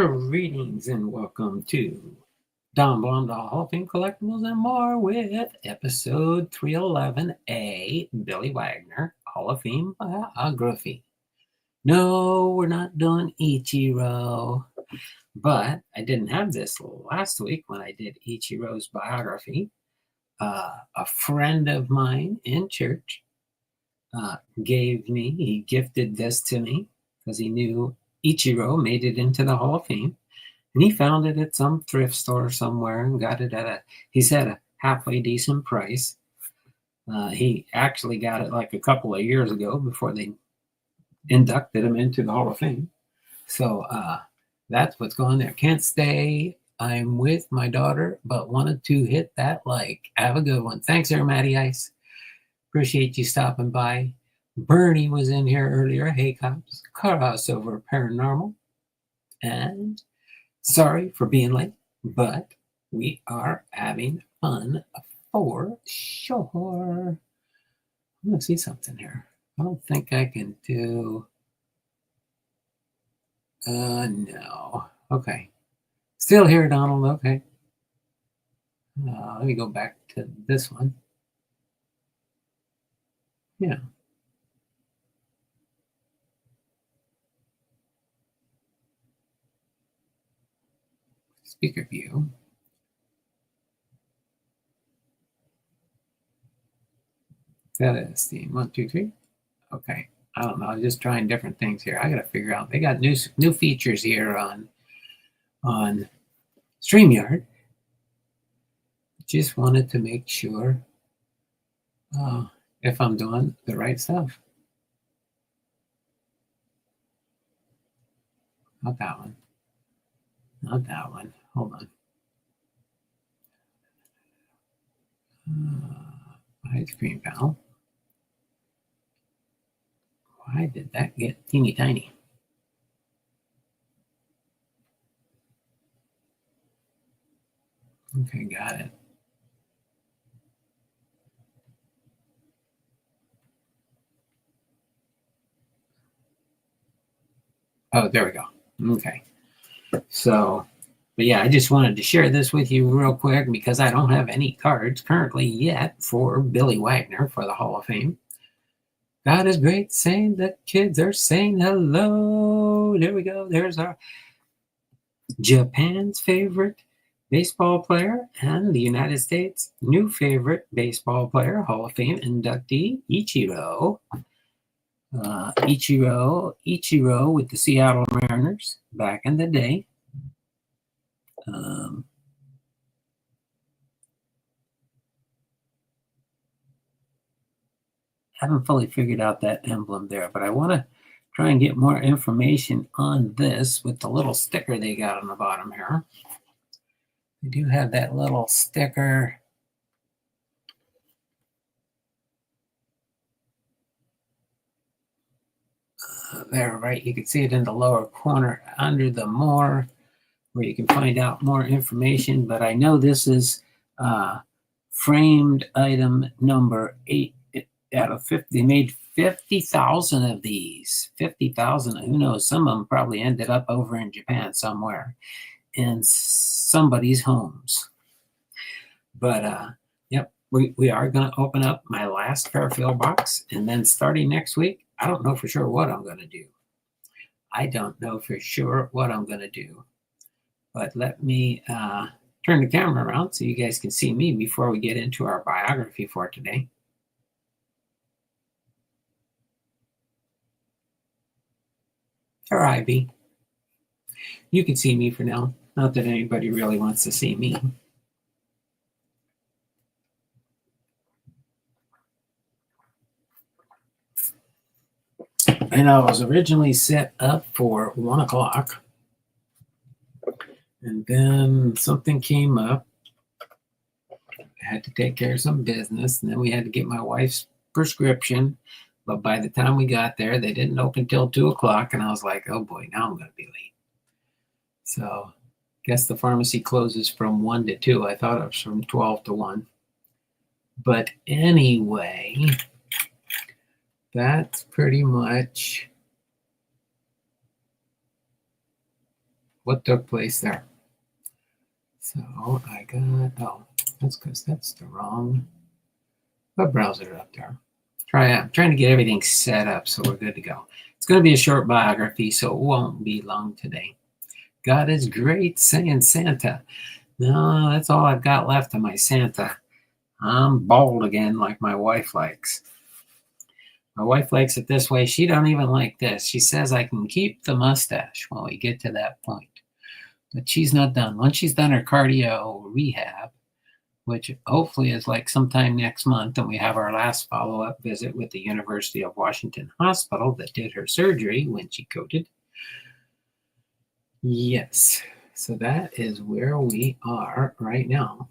Greetings and welcome to Don Blonde Hall of Fame Collectibles and more with episode 311A, Billy Wagner Hall of Fame Biography. No, we're not doing Ichiro, but I didn't have this last week when I did Ichiro's biography. A friend of mine in church he gifted this to me because he knew Ichiro made it into the Hall of Fame, and he found it at some thrift store somewhere and got it at he said a halfway decent price. He actually got it like a couple of years ago before they inducted him into the Hall of Fame. So that's what's going there. Can't stay. I'm with my daughter, but wanted to hit that like. Have a good one. Thanks, there, Matty Ice. Appreciate you stopping by. Bernie was in here earlier. Hey, cops. Crossover Paranormal. And sorry for being late, but we are having fun for sure. I'm going to see something here. I don't think I can do... no. Okay. Still here, Donald. Okay. Let me go back to this one. Yeah. Speaker view. That is the 1, 2, 3. Okay. I don't know. I'm just trying different things here. I got to figure out. They got new features here on StreamYard. Just wanted to make sure if I'm doing the right stuff. Not that one. Not that one. Hold on. Hide screen panel. Why did that get teeny tiny? Okay, got it. Oh, there we go. Okay. So, but yeah, I just wanted to share this with you real quick because I don't have any cards currently yet for Billy Wagner for the Hall of Fame. God is great, saying the kids are saying hello. There we go. There's our Japan's favorite baseball player and the United States' new favorite baseball player, Hall of Fame inductee, Ichiro. Ichiro with the Seattle Mariners back in the day. Haven't fully figured out that emblem there, but I want to try and get more information on this with the little sticker they got on the bottom here. They do have that little sticker. There, right? You can see it in the lower corner under the more, where you can find out more information. But I know this is framed item number 8 out of 50. They made 50,000 of these. 50,000. Who knows? Some of them probably ended up over in Japan somewhere in somebody's homes. But yep, we are going to open up my last Fairfield box, and then starting next week, I don't know for sure what I'm going to do. But let me turn the camera around so you guys can see me before we get into our biography for today. Or Ivy. You can see me for now. Not that anybody really wants to see me. And I was originally set up for 1 o'clock. And then something came up. I had to take care of some business. And then we had to get my wife's prescription. But by the time we got there, they didn't open till 2 o'clock. And I was like, oh boy, now I'm going to be late. So I guess the pharmacy closes from 1 to 2. I thought it was from 12 to 1. But anyway, that's pretty much what took place there. So I got, oh, that's because that's the wrong web browser up there. I'm trying to get everything set up so we're good to go. It's going to be a short biography, so it won't be long today. God is great, saying Santa. No, that's all I've got left of my Santa. I'm bald again like my wife likes. My wife likes it this way. She don't even like this. She says I can keep the mustache when we get to that point. But she's not done. Once she's done her cardio rehab, which hopefully is like sometime next month, and we have our last follow-up visit with the University of Washington hospital that did her surgery when she coated. Yes, so that is where we are right now.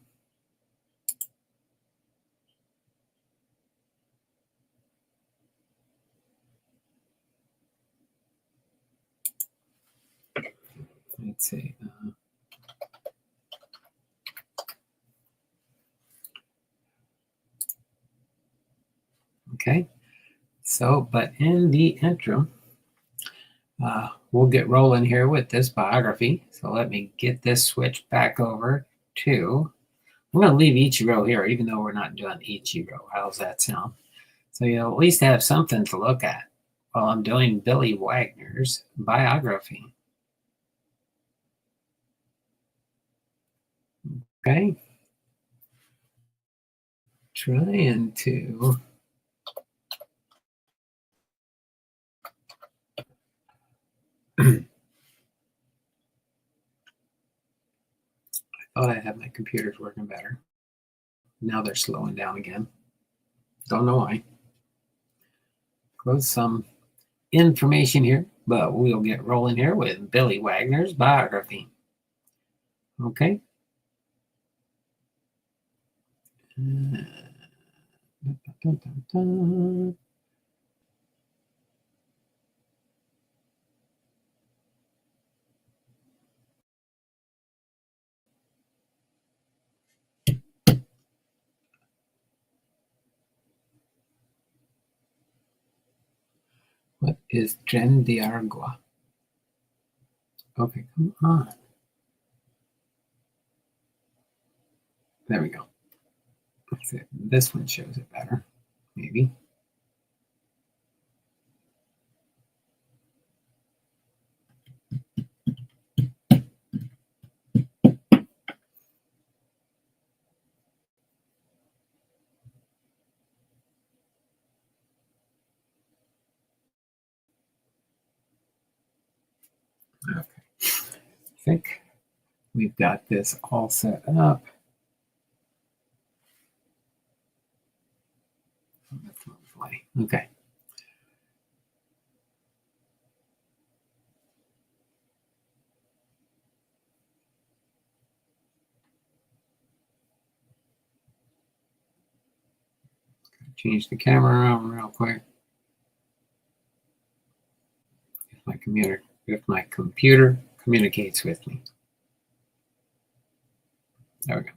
Let's see. Okay, so, but in the interim, we'll get rolling here with this biography. So let me get this switched back over to, I'm going to leave Ichiro here, even though we're not doing Ichiro. How's that sound? So you'll at least have something to look at while I'm doing Billy Wagner's biography. Okay. Trying to I thought I had my computers working better. Now they're slowing down again. Don't know why. Close some information here, but we'll get rolling here with Billy Wagner's biography. Okay. What is Tren de Aragua? Okay, come on. There we go. Let's see. This one shows it better, maybe. Okay. I think we've got this all set up. Okay. Change the camera around real quick. If my computer communicates with me. There we go.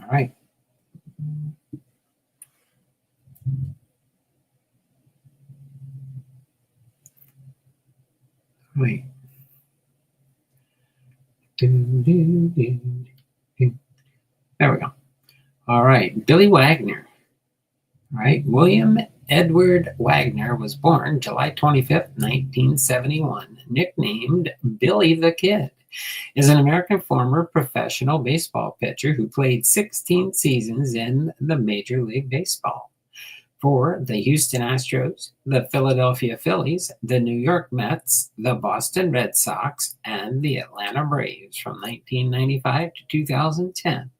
All right. Wait. There we go. All right. Billy Wagner. All right. William Edward Wagner was born July 25th, 1971, nicknamed Billy the Kid, is an American former professional baseball pitcher who played 16 seasons in the Major League Baseball for the Houston Astros, the Philadelphia Phillies, the New York Mets, the Boston Red Sox, and the Atlanta Braves from 1995 to 2010.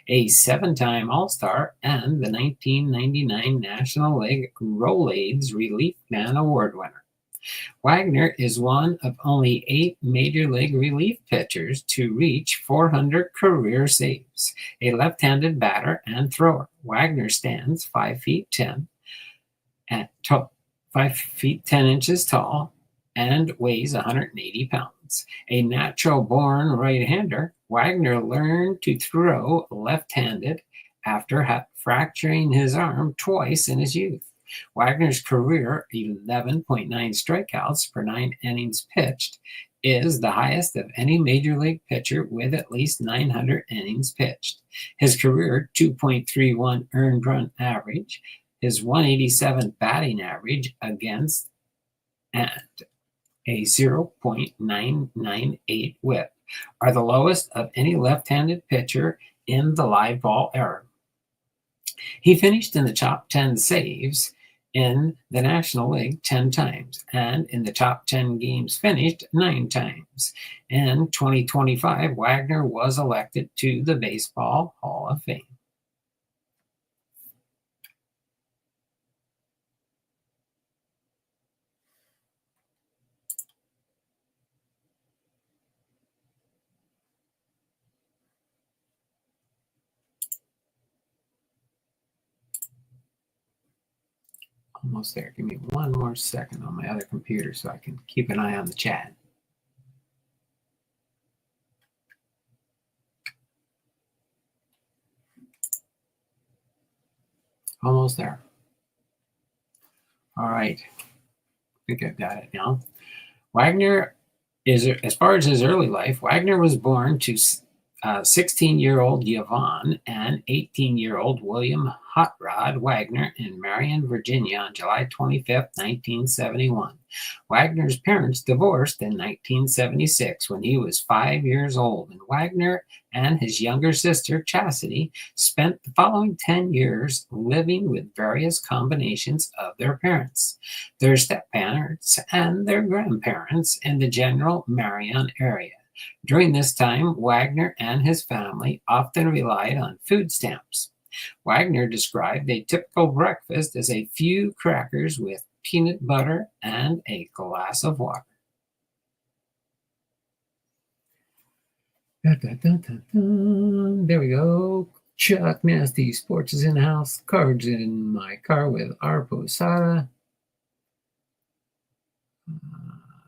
A 7-time All-Star and the 1999 National League Rolaids Relief Man Award winner. Wagner is one of only 8 Major League relief pitchers to reach 400 career saves. A left-handed batter and thrower, Wagner stands 5 feet 10 5 feet 10 inches tall and weighs 180 pounds. A natural-born right-hander, Wagner learned to throw left-handed after fracturing his arm twice in his youth. Wagner's career 11.9 strikeouts per 9 innings pitched is the highest of any major league pitcher with at least 900 innings pitched. His career 2.31 earned run average, his 187 batting average against, and a 0.998 whip are the lowest of any left-handed pitcher in the live ball era. He finished in the top 10 saves in the National League 10 times, and in the top 10 games finished 9 times. In 2025, Wagner was elected to the Baseball Hall of Fame. Almost there. Give me one more second on my other computer so I can keep an eye on the chat. Almost there. All right. I think I've got it now. Wagner is, as far as his early life, Wagner was born to 16-year-old Yvonne and 18-year-old William Hot Rod Wagner in Marion, Virginia on July 25, 1971. Wagner's parents divorced in 1976 when he was 5 years old, and Wagner and his younger sister, Chastity, spent the following 10 years living with various combinations of their parents, their step-parents, and their grandparents in the general Marion area. During this time, Wagner and his family often relied on food stamps. Wagner described a typical breakfast as a few crackers with peanut butter and a glass of water. There we go. Chuck Nasty Sports is in the house. Cards in my car with our Posada.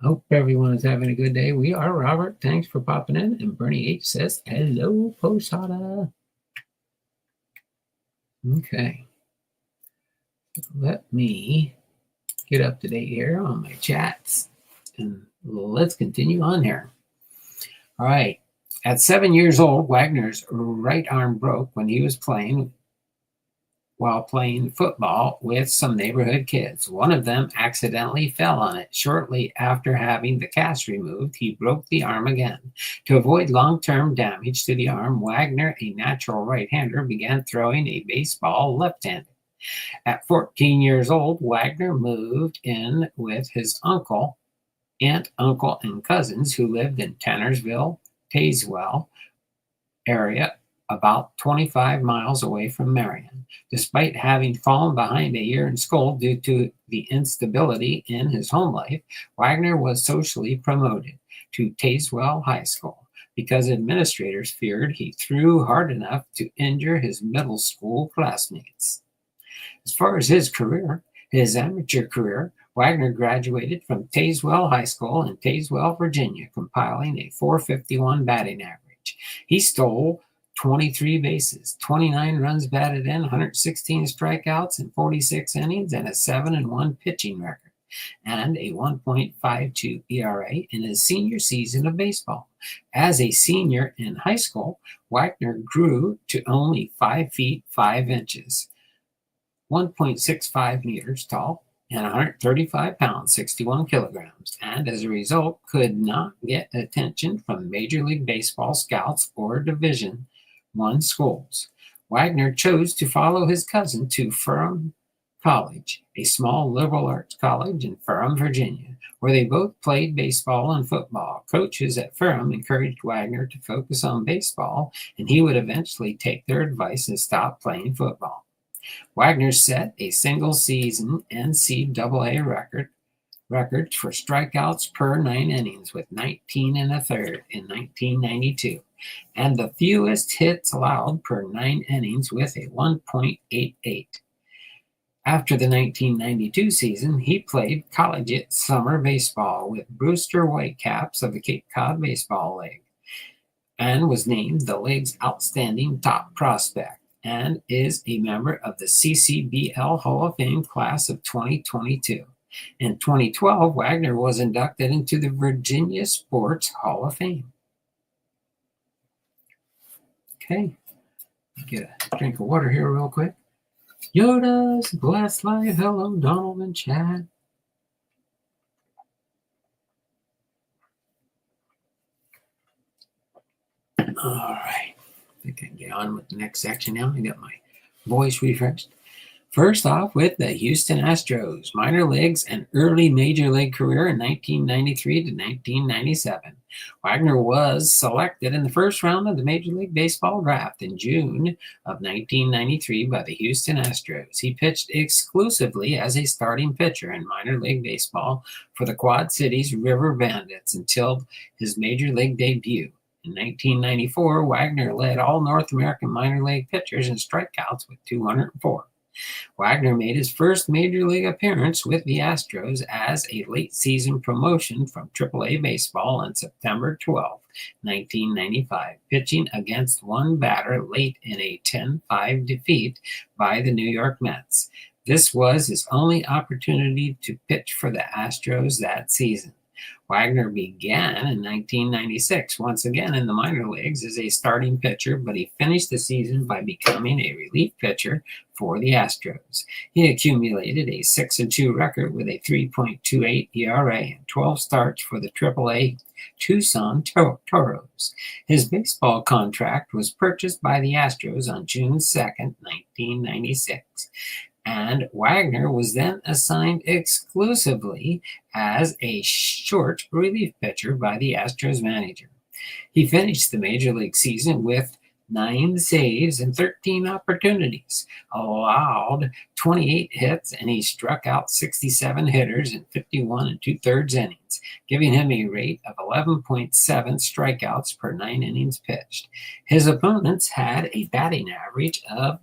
Hope everyone is having a good day. We are, Robert. Thanks for popping in. And Bernie H says, hello, Posada. Okay. Let me get up to date here on my chats. And let's continue on here. All right. At 7 years old, Wagner's right arm broke when he was playing football with some neighborhood kids. One of them accidentally fell on it. Shortly after having the cast removed, he broke the arm again. To avoid long-term damage to the arm, Wagner, a natural right-hander, began throwing a baseball left-handed. At 14 years old, Wagner moved in with his aunt, uncle, and cousins who lived in Tannersville, Tazewell area, about 25 miles away from Marion. Despite having fallen behind a year in school due to the instability in his home life, Wagner was socially promoted to Tazewell High School because administrators feared he threw hard enough to injure his middle school classmates. As far as his amateur career, Wagner graduated from Tazewell High School in Tazewell, Virginia, compiling a .451 batting average. He stole 23 bases, 29 runs batted in, 116 strikeouts in 46 innings, and a 7-1 pitching record, and a 1.52 ERA in his senior season of baseball. As a senior in high school, Wagner grew to only 5 feet 5 inches, 1.65 meters tall, and 135 pounds, 61 kilograms, and as a result could not get attention from Major League Baseball scouts or Division I schools. Wagner chose to follow his cousin to Ferrum College, a small liberal arts college in Ferrum, Virginia, where they both played baseball and football. Coaches at Ferrum encouraged Wagner to focus on baseball, and he would eventually take their advice and stop playing football. Wagner set a single-season NCAA record for strikeouts per 9 innings with 19 1/3 in 1992, and the fewest hits allowed per 9 innings with a 1.88. After the 1992 season, he played collegiate summer baseball with Brewster Whitecaps of the Cape Cod Baseball League and was named the league's outstanding top prospect. and is a member of the CCBL Hall of Fame class of 2022. In 2012, Wagner was inducted into the Virginia Sports Hall of Fame. Okay, get a drink of water here real quick. Yoda's Glass Light. Hello, Donald and Chad. All right, I think I can get on with the next section now. I got my voice refreshed. First off, with the Houston Astros, minor leagues and early major league career in 1993 to 1997. Wagner was selected in the first round of the Major League Baseball draft in June of 1993 by the Houston Astros. He pitched exclusively as a starting pitcher in minor league baseball for the Quad Cities River Bandits until his major league debut. In 1994, Wagner led all North American minor league pitchers in strikeouts with 204. Wagner made his first major league appearance with the Astros as a late-season promotion from AAA baseball on September 12, 1995, pitching against one batter late in a 10-5 defeat by the New York Mets. This was his only opportunity to pitch for the Astros that season. Wagner began in 1996, once again in the minor leagues as a starting pitcher, but he finished the season by becoming a relief pitcher for the Astros. He accumulated a 6-2 record with a 3.28 ERA and 12 starts for the AAA Tucson Toros. His baseball contract was purchased by the Astros on June 2, 1996. And Wagner was then assigned exclusively as a short relief pitcher by the Astros manager. He finished the major league season with 9 saves and 13 opportunities, allowed 28 hits, and he struck out 67 hitters in 51 2/3 innings, giving him a rate of 11.7 strikeouts per 9 innings pitched. His opponents had a batting average of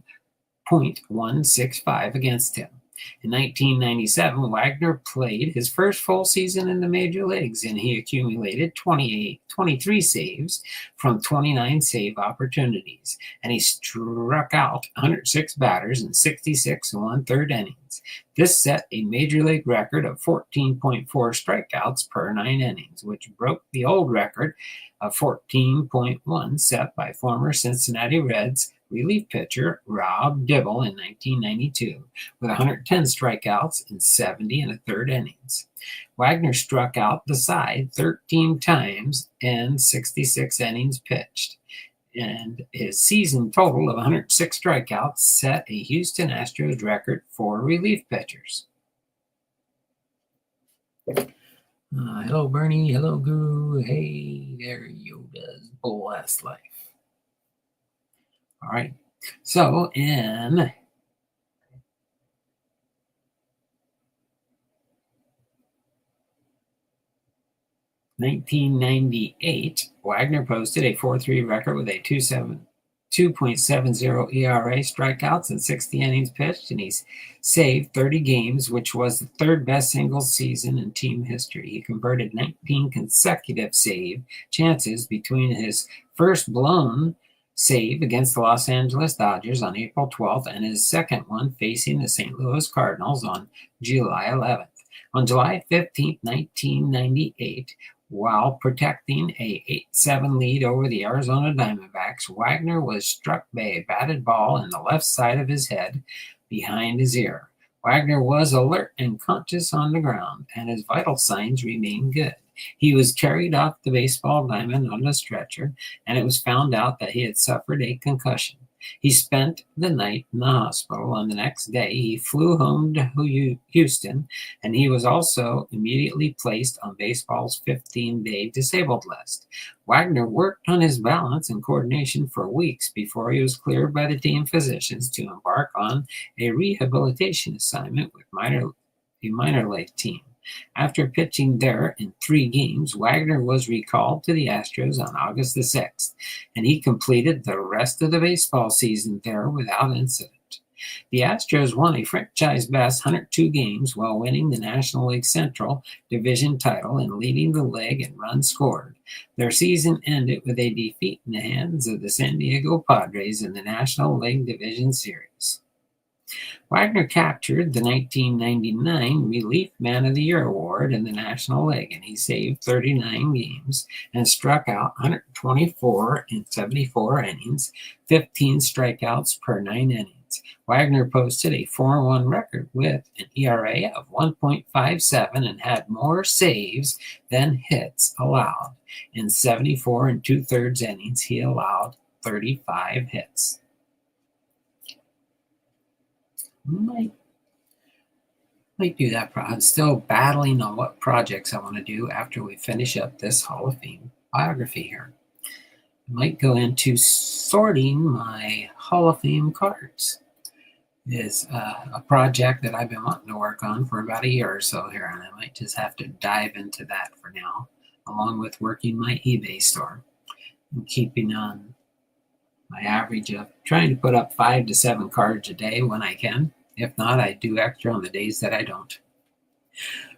.165 against him. In 1997, Wagner played his first full season in the major leagues, and he accumulated 23 saves from 29 save opportunities, and he struck out 106 batters in 66 1/3 innings. This set a major league record of 14.4 strikeouts per 9 innings, which broke the old record of 14.1 set by former Cincinnati Reds relief pitcher Rob Dibble in 1992, with 110 strikeouts in 70 1/3 innings. Wagner struck out the side 13 times in 66 innings pitched, and his season total of 106 strikeouts set a Houston Astros record for relief pitchers. Hello, Bernie. Hello, Guru. Hey, there Yoda's Blast Life. All right, so in 1998, Wagner posted a 4.3 record with a 2.70 ERA, strikeouts, and 60 innings pitched, and he's saved 30 games, which was the third best singles season in team history. He converted 19 consecutive save chances between his first blown save against the Los Angeles Dodgers on April 12th and his second one facing the St. Louis Cardinals on July 11th. On July 15th, 1998, while protecting a 8-7 lead over the Arizona Diamondbacks, Wagner was struck by a batted ball in the left side of his head behind his ear. Wagner was alert and conscious on the ground, and his vital signs remained good. He was carried off the baseball diamond on a stretcher, and it was found out that he had suffered a concussion. He spent the night in the hospital. On the next day, he flew home to Houston, and he was also immediately placed on baseball's 15-day disabled list. Wagner worked on his balance and coordination for weeks before he was cleared by the team physicians to embark on a rehabilitation assignment with a minor league team. After pitching there in 3 games, Wagner was recalled to the Astros on August the 6th, and he completed the rest of the baseball season there without incident. The Astros won a franchise-best 102 games while winning the National League Central Division title and leading the league in runs scored. Their season ended with a defeat in the hands of the San Diego Padres in the National League Division Series. Wagner captured the 1999 Relief Man of the Year award in the National League, and he saved 39 games and struck out 124 in 74 innings, 15 strikeouts per 9 innings. Wagner posted a 4-1 record with an ERA of 1.57 and had more saves than hits allowed. In 74 and 2/3 innings, he allowed 35 hits. Might do that. I'm still battling on what projects I want to do after we finish up this Hall of Fame biography here. I might go into sorting my Hall of Fame cards. Is a project that I've been wanting to work on for about a year or so here, and I might just have to dive into that for now, along with working my eBay store and keeping on my average of trying to put up 5 to 7 cards a day when I can. If not, I do extra on the days that I don't.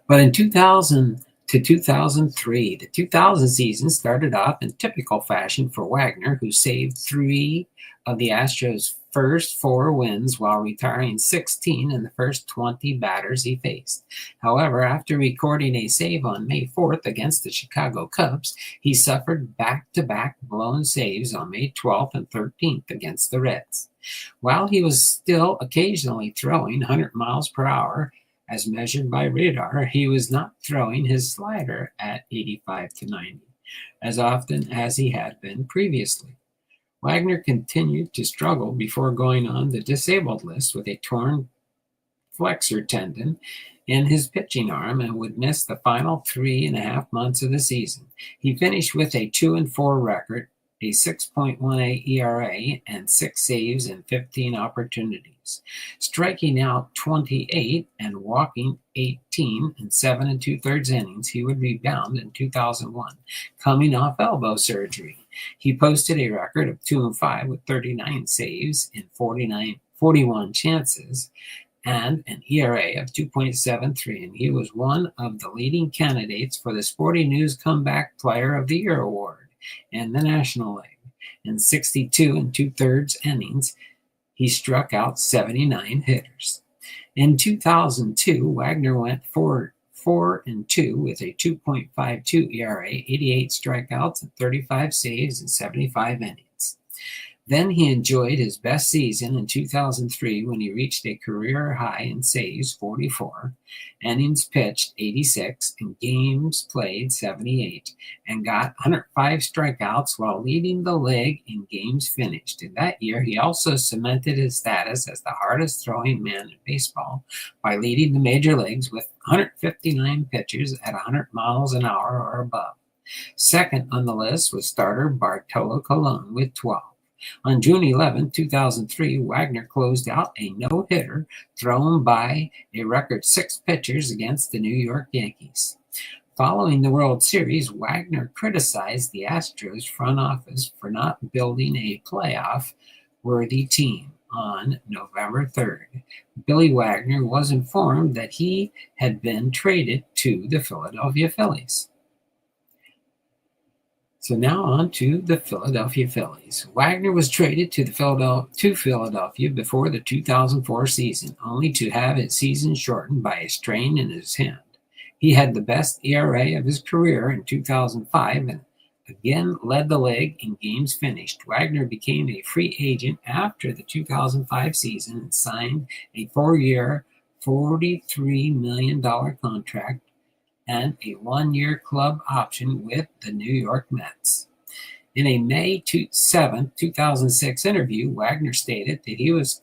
But in 2000 to 2003, the 2000 season started off in typical fashion for Wagner, who saved 3 of the Astros' first 4 wins while retiring 16 in the first 20 batters he faced. However, after recording a save on May 4th against the Chicago Cubs, he suffered back-to-back blown saves on May 12th and 13th against the Reds. While he was still occasionally throwing 100 miles per hour, as measured by radar, he was not throwing his slider at 85 to 90, as often as he had been previously. Wagner continued to struggle before going on the disabled list with a torn flexor tendon in his pitching arm and would miss the final 3.5 months of the season. He finished with a 2-4 record, a 6.18 ERA, and 6 saves in 15 opportunities, striking out 28 and walking 18 in 7 2/3 innings. He would rebound in 2001, coming off elbow surgery. He posted a record of 2-5 with 39 saves in 41 chances and an ERA of 2.73, and he was one of the leading candidates for the Sporting News Comeback Player of the Year award in the National League. In 62 and 2/3 innings, he struck out 79 hitters. In 2002, Wagner went 4-2 with a 2.52 ERA, 88 strikeouts, and 35 saves in 75 innings. Then he enjoyed his best season in 2003 when he reached a career high in saves, 44, innings pitched, 86, and games played, 78, and got 105 strikeouts while leading the league in games finished. In that year, he also cemented his status as the hardest throwing man in baseball by leading the major leagues with 159 pitchers at 100 miles an hour or above. Second on the list was starter Bartolo Colon with 12. On June 11, 2003, Wagner closed out a no-hitter thrown by a record 6 pitchers against the New York Yankees. Following the World Series, Wagner criticized the Astros front office for not building a playoff-worthy team. On November 3rd, Billy Wagner was informed that he had been traded to the Philadelphia Phillies. So now on to the Philadelphia Phillies. Wagner was traded to Philadelphia before the 2004 season, only to have his season shortened by a strain in his hand. He had the best ERA of his career in 2005 and again led the league in games finished. Wagner became a free agent after the 2005 season and signed a 4-year, $43 million contract and a 1-year club option with the New York Mets. In a May 7, 2006 interview, Wagner stated that he was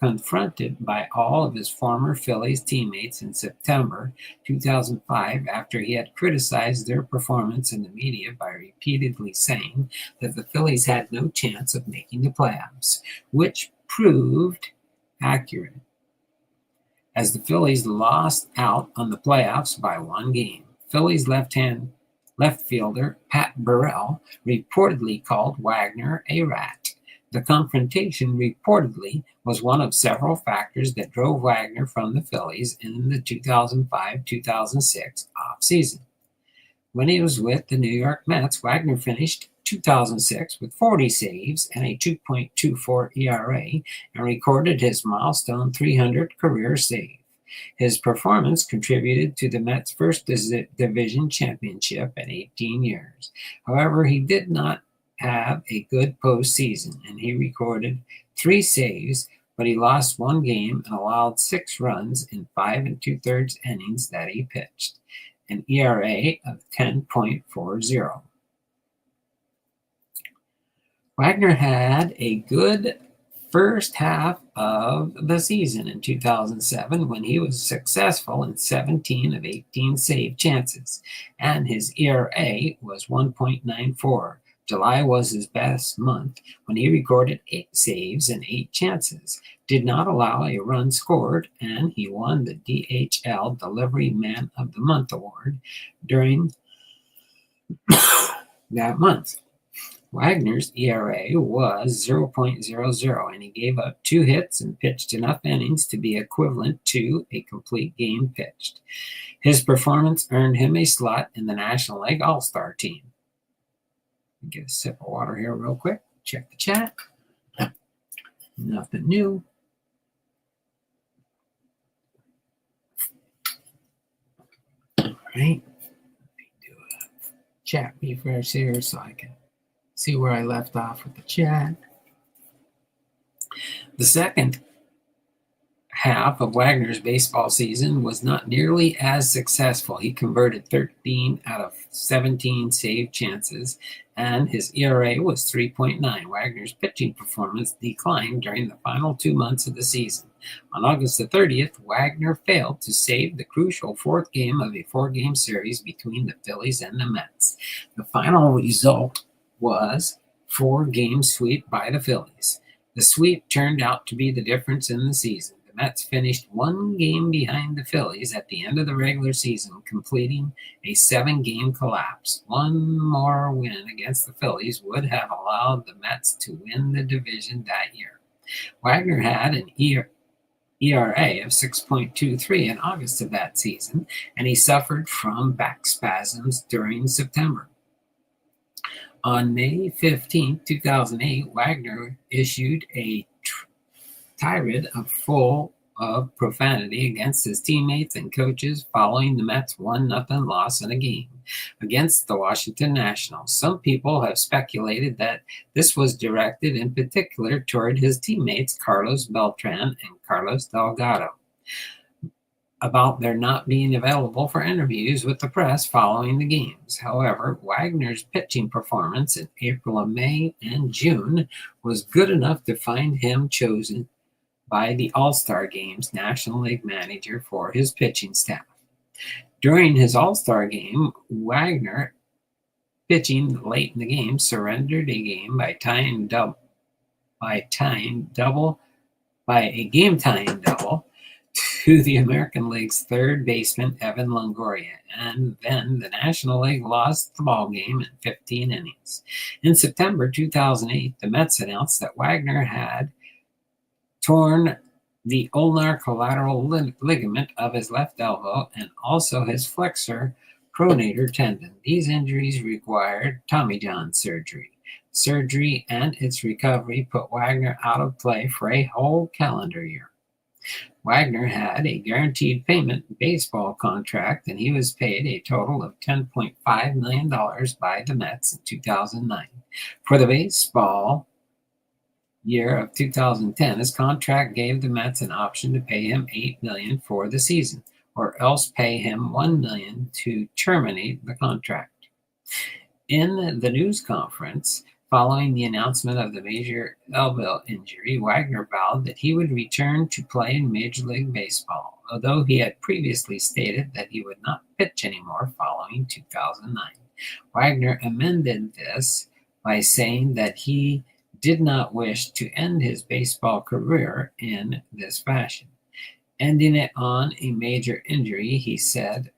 confronted by all of his former Phillies teammates in September 2005 after he had criticized their performance in the media by repeatedly saying that the Phillies had no chance of making the playoffs, which proved accurate, as the Phillies lost out on the playoffs by 1 game. Phillies left fielder Pat Burrell reportedly called Wagner a rat. The confrontation reportedly was one of several factors that drove Wagner from the Phillies in the 2005-2006 offseason. When he was with the New York Mets, Wagner finished 2006 with 40 saves and a 2.24 ERA and recorded his milestone 300 career save. His performance contributed to the Mets' first division championship in 18 years. However, he did not have a good postseason, and he recorded 3 saves, but he lost 1 game and allowed 6 runs in 5 2/3 innings that he pitched, an ERA of 10.40. Wagner had a good first half of the season in 2007 when he was successful in 17 of 18 save chances, and his ERA was 1.94. July was his best month when he recorded 8 saves and 8 chances, did not allow a run scored, and he won the DHL Delivery Man of the Month award during that month. Wagner's ERA was 0.00, and he gave up 2 hits and pitched enough innings to be equivalent to a complete game pitched. His performance earned him a slot in the National League All-Star team. Get a sip of water here real quick. Check the chat. Nothing new. All right. Let me do a chat refresh here so I can see where I left off with the chat. The second half of Wagner's baseball season was not nearly as successful. He converted 13 out of 17 save chances, and his ERA was 3.9. Wagner's pitching performance declined during the final 2 months of the season. On August the 30th, Wagner failed to save the crucial 4th game of a 4-game series between the Phillies and the Mets. The final result was 4-game sweep by the Phillies. The sweep turned out to be the difference in the season. The Mets finished 1 game behind the Phillies at the end of the regular season, completing a 7-game collapse. 1 more win against the Phillies would have allowed the Mets to win the division that year. Wagner had an ERA of 6.23 in August of that season, and he suffered from back spasms during September. On May 15, 2008, Wagner issued a tirade full of profanity against his teammates and coaches following the Mets' 1-0 loss in a game against the Washington Nationals. Some people have speculated that this was directed in particular toward his teammates Carlos Beltran and Carlos Delgado, about their not being available for interviews with the press following the games. However, Wagner's pitching performance in April, May, and June was good enough to find him chosen by the All-Star Game's National League manager for his pitching staff. During his All-Star Game, Wagner, pitching late in the game, surrendered a game by a game-tying double to the American League's third baseman, Evan Longoria, and then the National League lost the ball game in 15 innings. In September 2008, the Mets announced that Wagner had torn the ulnar collateral ligament of his left elbow and also his flexor pronator tendon. These injuries required Tommy John surgery. Surgery and its recovery put Wagner out of play for a whole calendar year. Wagner had a guaranteed payment baseball contract, and he was paid a total of $10.5 million by the Mets in 2009. For the baseball year of 2010, his contract gave the Mets an option to pay him $8 million for the season, or else pay him $1 million to terminate the contract. In the news conference following the announcement of the major elbow injury, Wagner vowed that he would return to play in Major League Baseball, although he had previously stated that he would not pitch anymore following 2009. Wagner amended this by saying that he did not wish to end his baseball career in this fashion. Ending it on a major injury, he said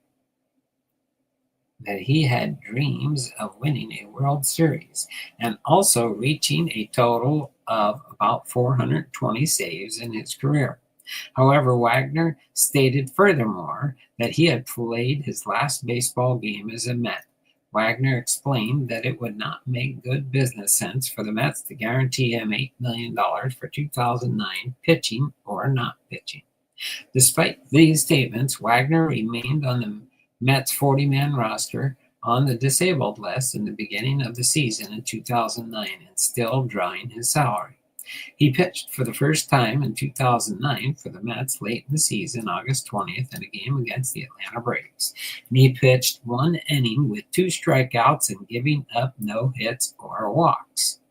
that he had dreams of winning a World Series and also reaching a total of about 420 saves in his career. However, Wagner stated furthermore that he had played his last baseball game as a Met, Wagner explained that it would not make good business sense for the Mets to guarantee him $8 million for 2009 pitching or not pitching. Despite these statements, Wagner remained on the Mets' 40-man roster on the disabled list in the beginning of the season in 2009 and still drawing his salary. He pitched for the first time in 2009 for the Mets late in the season, August 20th, in a game against the Atlanta Braves. And he pitched one inning with 2 strikeouts and giving up no hits or walks.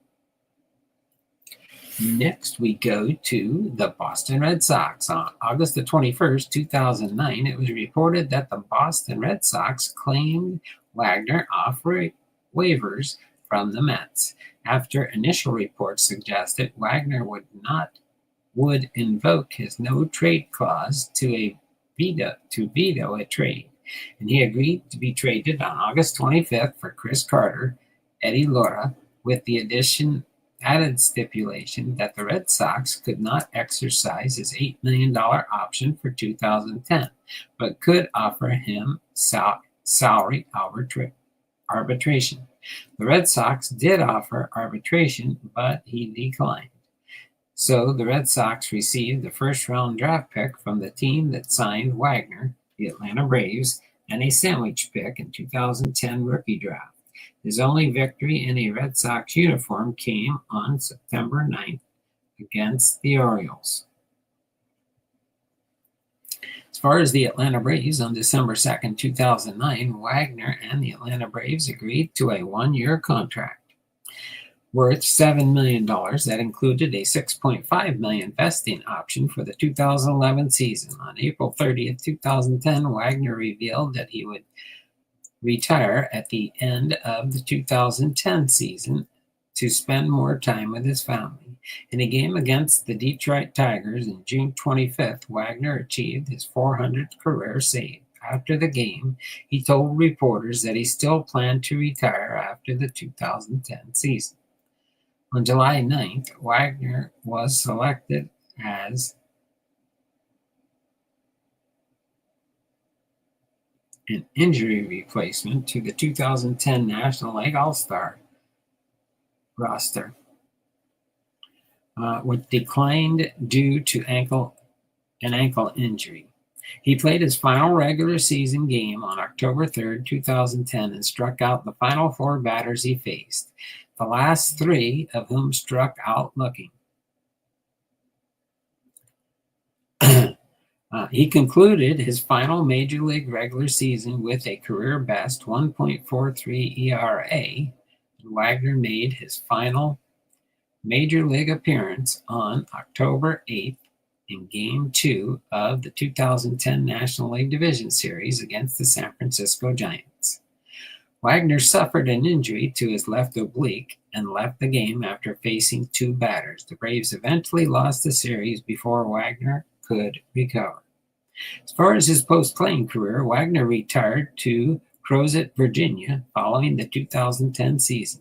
Next, we go to the Boston Red Sox. On August the 21st, 2009, it was reported that the Boston Red Sox claimed Wagner off waivers from the Mets, after initial reports suggested Wagner would invoke his no-trade clause to veto a trade, and he agreed to be traded on August 25th for Chris Carter, Eddie Laura, with the added stipulation that the Red Sox could not exercise his $8 million option for 2010, but could offer him salary arbitration. The Red Sox did offer arbitration, but he declined. So the Red Sox received the first-round draft pick from the team that signed Wagner, the Atlanta Braves, and a sandwich pick in 2010 rookie draft. His only victory in a Red Sox uniform came on September 9th against the Orioles. As far as the Atlanta Braves, on December 2nd, 2009, Wagner and the Atlanta Braves agreed to a 1-year contract worth $7 million that included a $6.5 million vesting option for the 2011 season. On April 30th, 2010, Wagner revealed that he would retire at the end of the 2010 season to spend more time with his family. In a game against the Detroit Tigers on June 25th, Wagner achieved his 400th career save. After the game, he told reporters that he still planned to retire after the 2010 season. On July 9th, Wagner was selected as an injury replacement to the 2010 National League All-Star roster, which declined due to an ankle injury. He played his final regular season game on October 3rd, 2010, and struck out the final 4 batters he faced, the last 3 of whom struck out looking. He concluded his final Major League regular season with a career-best 1.43 ERA. Wagner made his final Major League appearance on October 8th in Game 2 of the 2010 National League Division Series against the San Francisco Giants. Wagner suffered an injury to his left oblique and left the game after facing 2 batters. The Braves eventually lost the series before Wagner could recover. As far as his post-playing career, Wagner retired to Crozet, Virginia, following the 2010 season.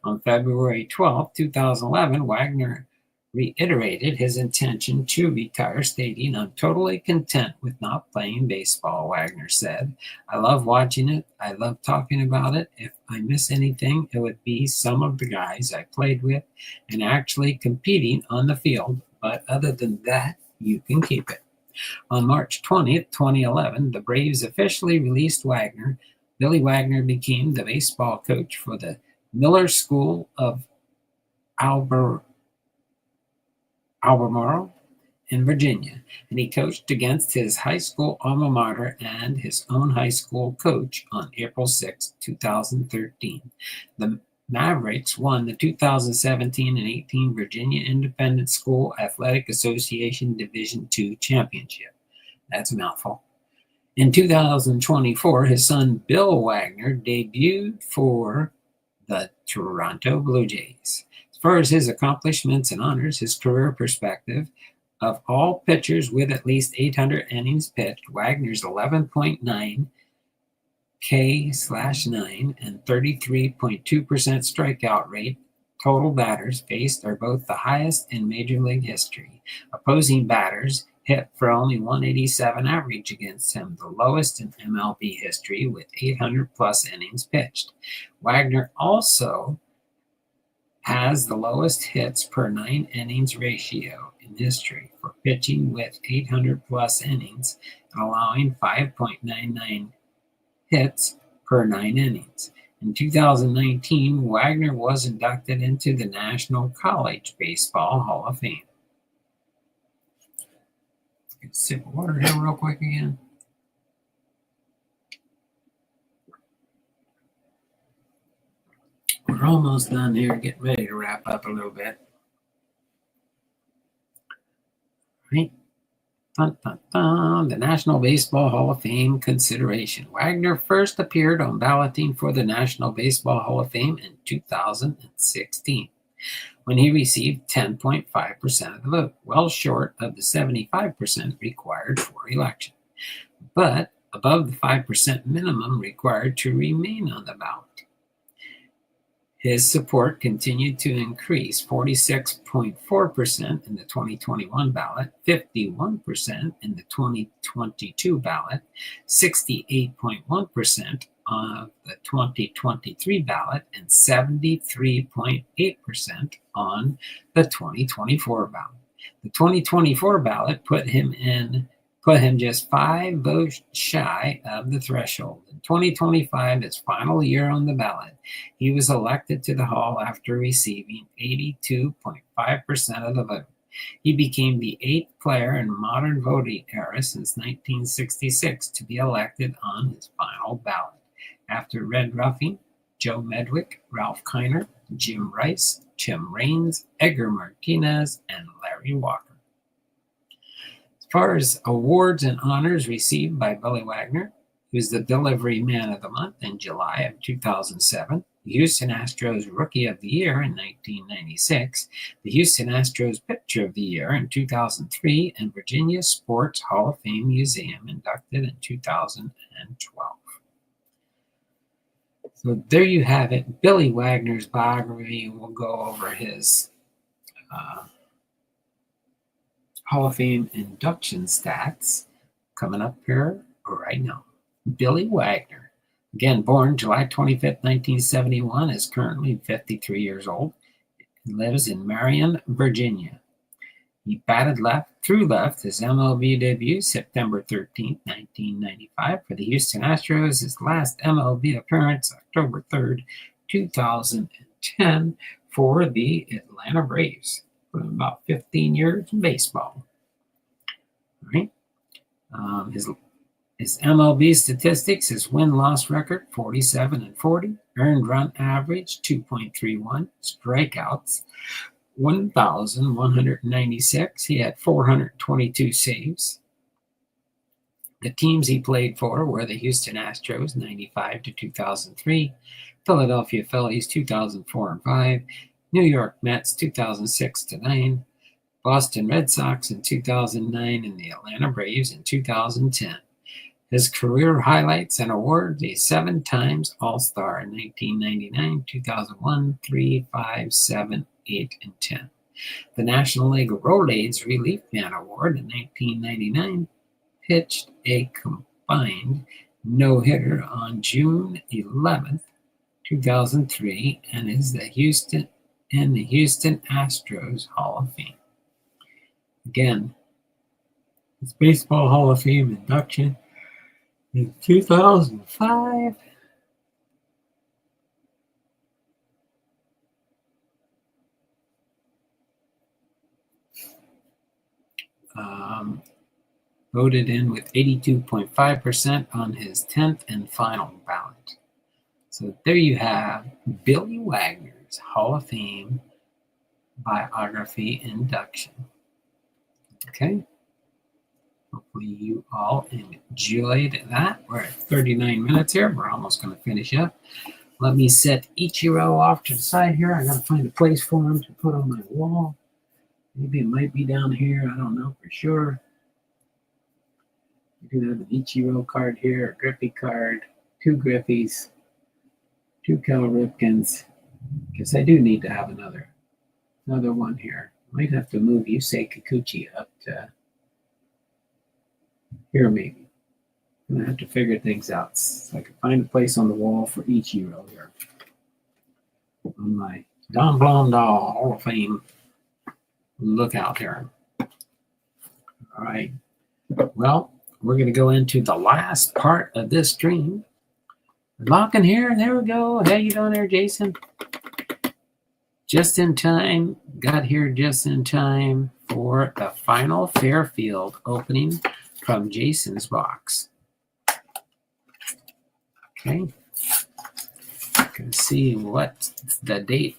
On February 12, 2011, Wagner reiterated his intention to retire, stating, "I'm totally content with not playing baseball," Wagner said. "I love watching it. I love talking about it. If I miss anything, it would be some of the guys I played with and actually competing on the field. But other than that, you can keep it." On March 20th, 2011, the Braves officially released Wagner. Billy Wagner became the baseball coach for the Miller School of Albemarle in Virginia, and he coached against his high school alma mater and his own high school coach on April 6, 2013. The Mavericks won the 2017 and 18 Virginia Independent School Athletic Association Division II championship. That's a mouthful. In 2024, his son Bill Wagner debuted for the Toronto Blue Jays. As far as his accomplishments and honors, his career perspective, of all pitchers with at least 800 innings pitched, Wagner's 11.9 K/9 and 33.2% strikeout rate total batters faced are both the highest in Major League history. Opposing batters hit for only 187 average against him, the lowest in MLB history with 800-plus innings pitched. Wagner also has the lowest hits per 9 innings ratio in history for pitching with 800-plus innings and allowing 5.99 hits per 9 innings. In 2019, Wagner was inducted into the National College Baseball Hall of Fame. Get a sip of water here real quick again. We're almost done here, getting ready to wrap up a little bit. Right? Dun, dun, dun. The National Baseball Hall of Fame consideration. Wagner first appeared on balloting for the National Baseball Hall of Fame in 2016, when he received 10.5% of the vote, well short of the 75% required for election, but above the 5% minimum required to remain on the ballot. His support continued to increase, 46.4% in the 2021 ballot, 51% in the 2022 ballot, 68.1% of the 2023 ballot, and 73.8% on the 2024 ballot. The 2024 ballot put him just 5 votes shy of the threshold. In 2025, his final year on the ballot, he was elected to the Hall after receiving 82.5% of the vote. He became the 8th player in modern voting era since 1966 to be elected on his final ballot, after Red Ruffing, Joe Medwick, Ralph Kiner, Jim Rice, Tim Raines, Edgar Martinez, and Larry Walker. As far as awards and honors received by Billy Wagner, he was the Delivery Man of the Month in July of 2007, the Houston Astros Rookie of the Year in 1996, the Houston Astros Pitcher of the Year in 2003, and Virginia Sports Hall of Fame Museum inducted in 2012. So there you have it, Billy Wagner's biography. We'll go over his Hall of Fame induction stats coming up here right now. Billy Wagner, again born July 25th, 1971, is currently 53 years old. He lives in Marion, Virginia. He batted through left, his MLB debut September 13th, 1995 for the Houston Astros. His last MLB appearance October 3rd, 2010 for the Atlanta Braves. For about 15 years in baseball. All right. His MLB statistics, his win-loss record, 47-40, earned run average, 2.31, strikeouts, 1,196. He had 422 saves. The teams he played for were the Houston Astros, 95 to 2003, Philadelphia Phillies, 2004 and 5, New York Mets, 2006 to 9, Boston Red Sox in 2009, and the Atlanta Braves in 2010. His career highlights and awards: a 7 times All-Star in 1999, 2001, 3, 5, 7, 8, and 10. The National League Rolaids Relief Man Award in 1999, pitched a combined no-hitter on June 11th, 2003, and is the Houston Astros Hall of Fame. Again, his Baseball Hall of Fame induction in 2005. Voted in with 82.5% on his 10th and final ballot. So there you have Billy Wagner's Hall of Fame biography induction. Okay. Hopefully you all enjoyed that. We're at 39 minutes here. We're almost going to finish up. Let me set Ichiro off to the side here. I got to find a place for him to put on my wall. Maybe it might be down here. I don't know for sure. We do have an Ichiro card here, a Griffey card, 2 Griffies, 2 Cal Ripkins. Guess I do need to have another one here. Might have to move Yusei Kikuchi up to Here, maybe. I'm going to have to figure things out so I can find a place on the wall for Ichiro here. On my Don Blondal Hall of Fame lookout here. All right. Well, we're going to go into the last part of this stream. Locking here. There we go. How you doing there, Jason? Just in time. Got here just in time for the final Fairfield opening from Jason's box. Okay. Can see what the date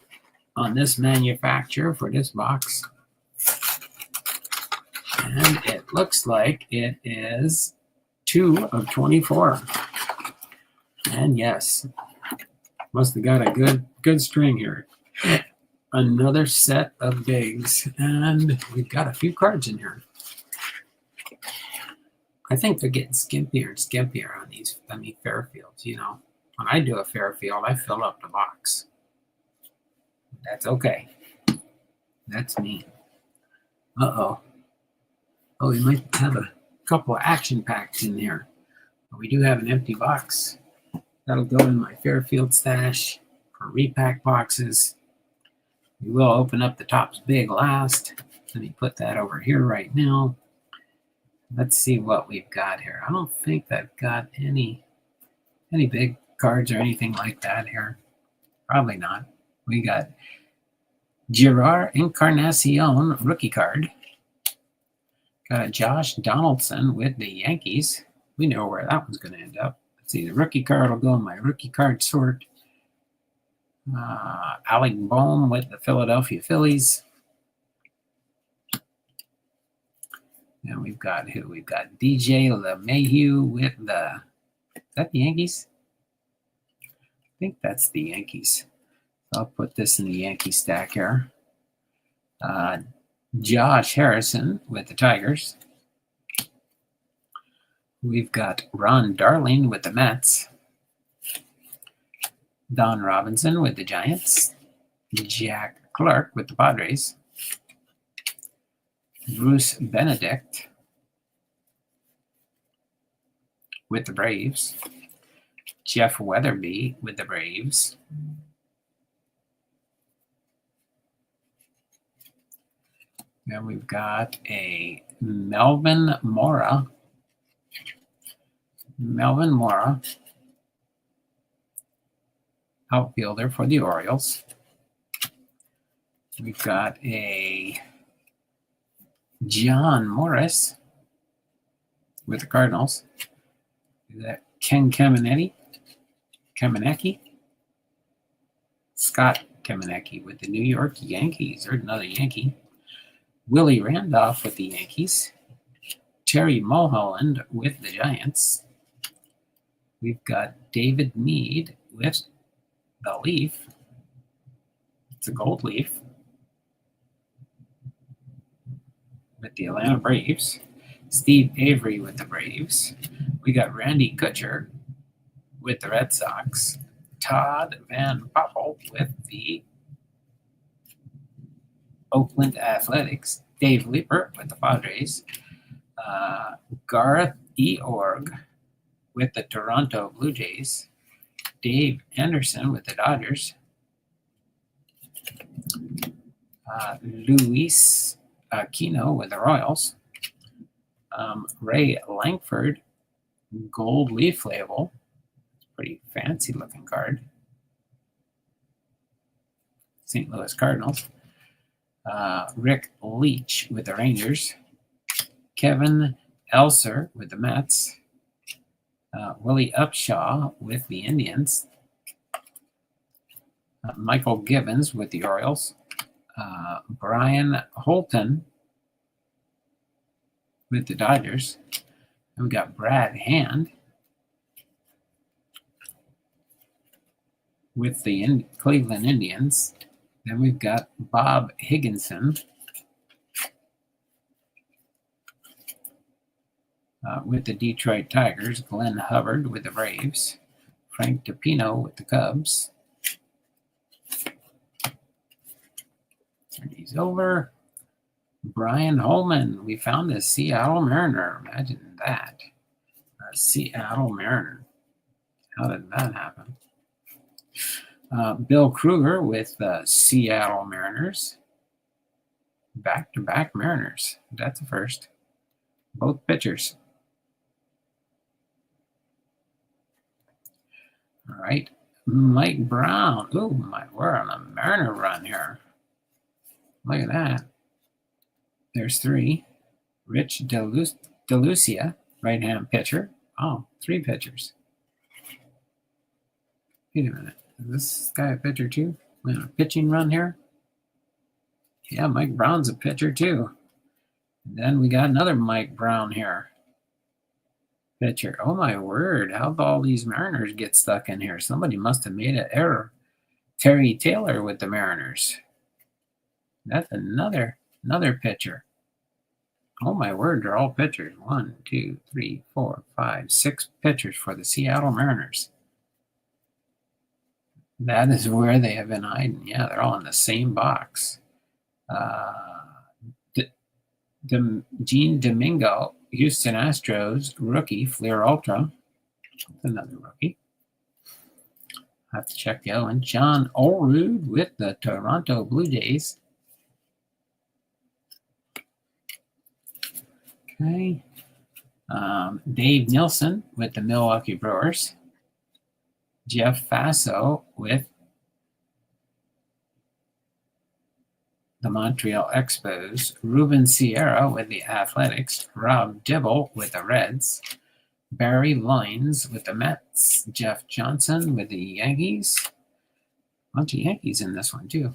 on this manufacturer for this box. And it looks like it is 2 of 24. And yes, must have got a good string here. Another set of bigs, and we've got a few cards in here. I think they're getting skimpier and skimpier on these, Fairfields, you know. When I do a Fairfield, I fill up the box. That's okay. That's me. Uh-oh. Oh, we might have a couple of action packs in here. But we do have an empty box. That'll go in my Fairfield stash for repack boxes. We will open up the Topps Big last. Let me put that over here right now. Let's see what we've got here. I don't think I've got any big cards or anything like that here. Probably not. We got Gerard Encarnacion rookie card. Got a Josh Donaldson with the Yankees. We know where that one's going to end up. Let's see, the rookie card will go in my rookie card sort. Alec Bohm with the Philadelphia Phillies. And we've got who? We've got DJ LeMahieu with the... Is that the Yankees? I think that's the Yankees. So I'll put this in the Yankee stack here. Josh Harrison with the Tigers. We've got Ron Darling with the Mets. Don Robinson with the Giants. Jack Clark with the Padres. Bruce Benedict with the Braves. Jeff Weatherby with the Braves. Then we've got a Melvin Mora. Outfielder for the Orioles. We've got a John Morris with the Cardinals. Is that Ken Kamenecki? Scott Kamenecki with the New York Yankees. There's another Yankee. Willie Randolph with the Yankees. Terry Mulholland with the Giants. We've got David Mead with the Leaf. It's a gold leaf. With the Atlanta Braves. Steve Avery with the Braves. We got Randy Kutcher with the Red Sox. Todd Van Poppel with the Oakland Athletics. Dave Leeper with the Padres. Gareth Eorg with the Toronto Blue Jays. Dave Anderson with the Dodgers. Luis Aquino with the Royals. Ray Langford, gold leaf label. Pretty fancy looking card. St. Louis Cardinals. Rick Leach with the Rangers. Kevin Elser with the Mets. Willie Upshaw with the Indians. Michael Givens with the Orioles. Brian Holton with the Dodgers. And we got Brad Hand with the Cleveland Indians. Then we've got Bob Higginson with the Detroit Tigers. Glenn Hubbard with the Braves. Frank DiPino with the Cubs. Turn these over. Brian Holman. We found a Seattle Mariner. Imagine that. A Seattle Mariner. How did that happen? Bill Kruger with the Seattle Mariners. Back-to-back Mariners. That's a first. Both pitchers. All right. Mike Brown. Oh, we're on a Mariner run here. Look at that. There's 3. Rich DeLucia, right-hand pitcher. Oh, 3 pitchers. Wait a minute. Is this guy a pitcher too? We on a pitching run here? Yeah, Mike Brown's a pitcher too. And then we got another Mike Brown here. Pitcher. Oh my word. How'd all these Mariners get stuck in here? Somebody must have made an error. Terry Taylor with the Mariners. That's another pitcher. Oh my word, they're all pitchers. 1, 2, 3, 4, 5, 6 pitchers for the Seattle Mariners. That is where they have been hiding. Yeah, they're all in the same box. Gene Domingo, Houston Astros, rookie, Fleer Ultra. Another rookie. I have to check the other one. John Olerud with the Toronto Blue Jays. Okay. Dave Nilsson with the Milwaukee Brewers. Jeff Faso with the Montreal Expos. Ruben Sierra with the Athletics. Rob Dibble with the Reds. Barry Lyons with the Mets. Jeff Johnson with the Yankees. A bunch of Yankees in this one, too.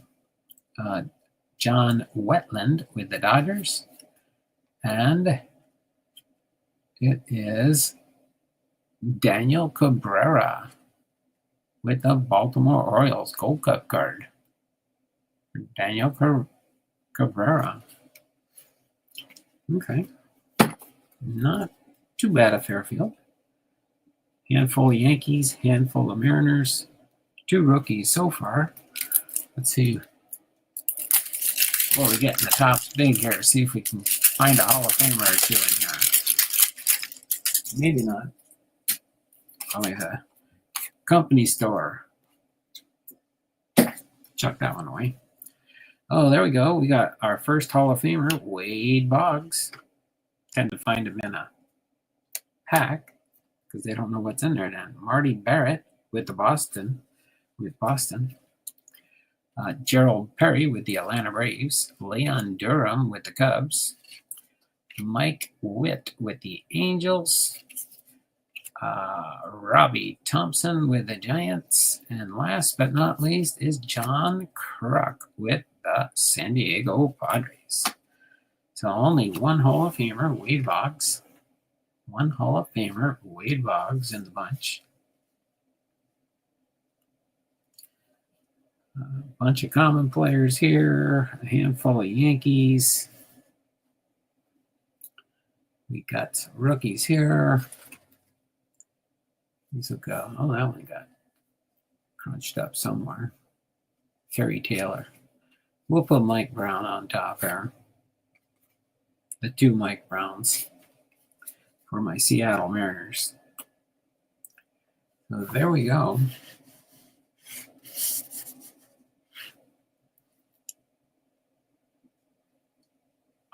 John Wetland with the Dodgers. And it is Daniel Cabrera with the Baltimore Orioles Gold Cup card. Daniel Cabrera. Okay. Not too bad at Fairfield. Handful of Yankees, handful of Mariners. 2 rookies so far. Let's see what we get in the top big here. See if we can find a Hall of Famer or 2 in here. Maybe not. Probably a company store. Chuck that one away. Oh, there we go. We got our first Hall of Famer, Wade Boggs. Tend to find him in a pack because they don't know what's in there then. Marty Barrett with Boston. Gerald Perry with the Atlanta Braves. Leon Durham with the Cubs. Mike Witt with the Angels. Robbie Thompson with the Giants. And last but not least is John Kruk with the San Diego Padres. So only one Hall of Famer, Wade Boggs. One Hall of Famer, Wade Boggs in the bunch. A bunch of common players here. A handful of Yankees. We got some rookies here. These will go. Oh, that one got crunched up somewhere. Terry Taylor. We'll put Mike Brown on top there. The 2 Mike Browns for my Seattle Mariners. So there we go.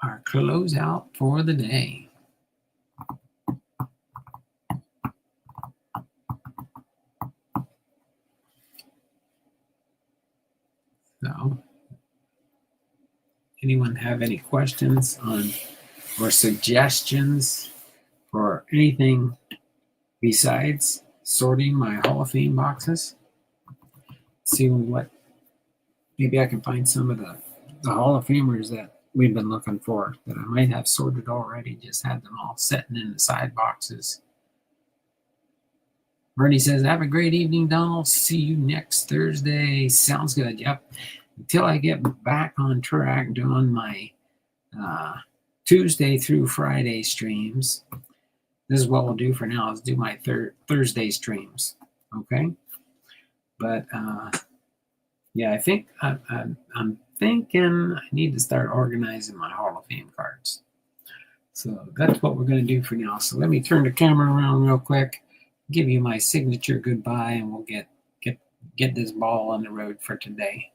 Our closeout for the day. So, anyone have any questions on or suggestions for anything besides sorting my Hall of Fame boxes? See what, maybe I can find some of the Hall of Famers that we've been looking for that I might have sorted already, just had them all sitting in the side boxes. Bernie says, have a great evening, Donald. See you next Thursday. Sounds good. Yep. Until I get back on track doing my Tuesday through Friday streams. This is what we'll do for now, is do my Thursday streams. Okay? But, yeah, I think I'm thinking I need to start organizing my Hall of Fame cards. So that's what we're going to do for now. So let me turn the camera around real quick, give you my signature goodbye, and we'll get this ball on the road for today.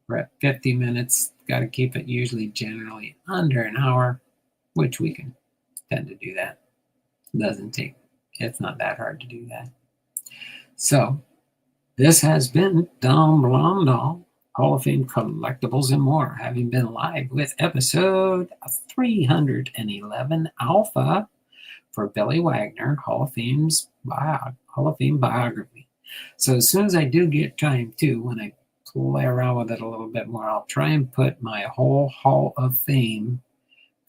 We're at 50 minutes. Got to keep it generally under an hour, which we can tend to do that. It's not that hard to do that. So this has been Dom Blondal, Hall of Fame Collectibles and More, having been live with episode 311 Alpha for Billy Wagner, Hall of Fame biography. So as soon as I do get time to, when I play around with it a little bit more, I'll try and put my whole Hall of Fame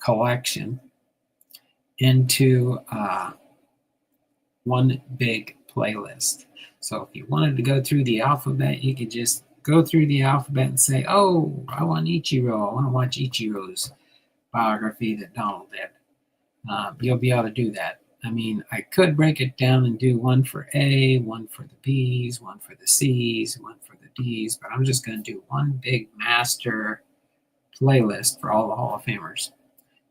collection into one big playlist. So if you wanted to go through the alphabet, you could just go through the alphabet and say, oh, I want Ichiro. I want to watch Ichiro's biography that Donald did. You'll be able to do that. I mean, I could break it down and do one for A, one for the B's, one for the C's, one for the D's, but I'm just going to do one big master playlist for all the Hall of Famers.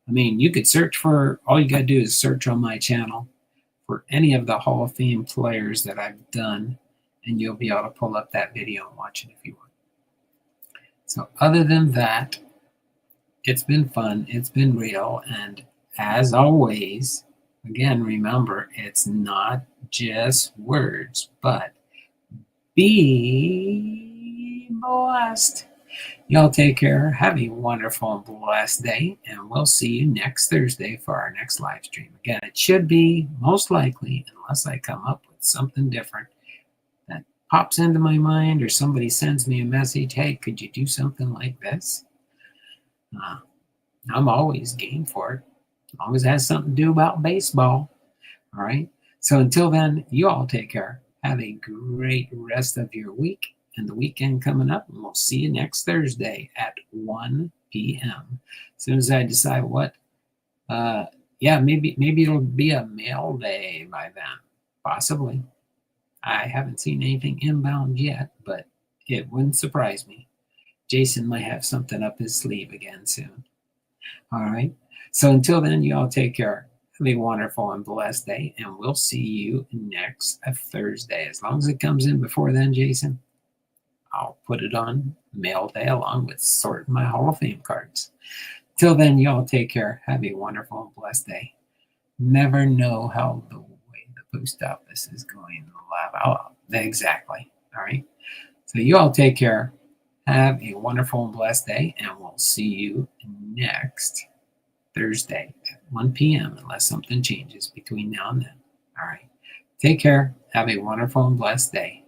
I mean, you could search for, all you got to do is search on my channel for any of the Hall of Fame players that I've done, and you'll be able to pull up that video and watch it if you want. So other than that, it's been fun, it's been real, and as always, again, remember, it's not just words, but be blessed. Y'all take care. Have a wonderful and blessed day, and we'll see you next Thursday for our next live stream. Again, it should be most likely, unless I come up with something different that pops into my mind or somebody sends me a message, hey, could you do something like this? I'm always game for it, as long as it has something to do about baseball. All right? So until then, you all take care. Have a great rest of your week and the weekend coming up, and we'll see you next Thursday at 1 p.m. As soon as I decide what, maybe it'll be a mail day by then, possibly. I haven't seen anything inbound yet, but it wouldn't surprise me. Jason might have something up his sleeve again soon. All right. So until then, you all take care. Have a wonderful and blessed day, and we'll see you next Thursday. As long as it comes in before then, Jason, I'll put it on mail day along with sorting my Hall of Fame cards. Till then, y'all take care. Have a wonderful and blessed day. Never know how the way the post office is going exactly. All right. So you all take care. Have a wonderful and blessed day, and we'll see you next Thursday at 1 p.m. unless something changes between now and then. All right. Take care. Have a wonderful and blessed day.